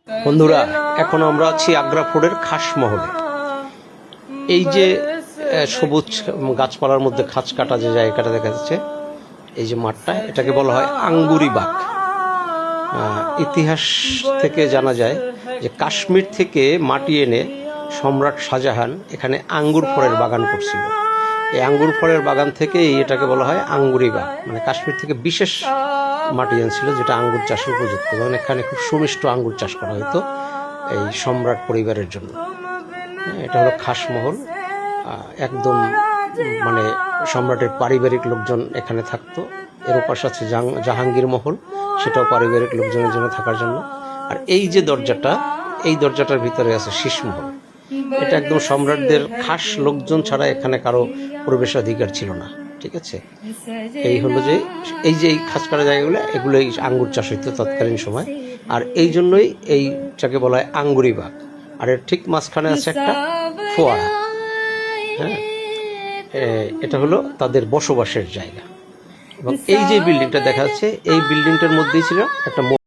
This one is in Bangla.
বন্ধুরা, এখন আমরা আছি আগ্রা ফোর্টের খাসমহলে। এই যে সবুজ গাছপালার মধ্যে খাঁচ কাটা যে জায়গাটা দেখা যাচ্ছে, এই যে মাঠটা, এটাকে বলা হয় আঙ্গুরি বাগ। ইতিহাস থেকে জানা যায় যে কাশ্মীর থেকে মাটি এনে সম্রাট শাহজাহান এখানে আঙ্গুর ফলের বাগান করছিল। এই আঙ্গুর ফলের বাগান থেকেই এটাকে বলা হয় আঙ্গুরি বাগ। মানে কাশ্মীর থেকে বিশেষ মাটি আনছিল যেটা আঙ্গুর চাষের উপযুক্ত, মানে এখানে খুব সুমিষ্ট আঙ্গুর চাষ করা হতো এই সম্রাট পরিবারের জন্য। এটা হলো খাসমহল। একদম মানে সম্রাটের পারিবারিক লোকজন এখানে থাকতো। এর পাশে আছে জাহাঙ্গীর মহল, সেটাও পারিবারিক লোকজনের জন্য থাকার জন্য। আর এই যে দরজাটা, এই দরজাটার ভিতরে আছে শীষমহল। এটা একদম সম্রাটদের খাস লোকজন ছাড়া এখানে কারো প্রবেশাধিকার ছিল না, ঠিক আছে। এই হলো যে এই যে এই খাস কাটা জায়গাগুলো, এগুলো আঙ্গুর চাষ হইতো তৎকালীন সময়। আর এই জন্যই এইটাকে বলা হয় আঙ্গুরি বাগ। আর এর ঠিক মাঝখানে আছে একটা ফোয়ারা। হ্যাঁ, এটা হলো তাদের বসবাসের জায়গা। এবং এই যে বিল্ডিংটা দেখা যাচ্ছে, এই বিল্ডিংটার মধ্যেই ছিল একটা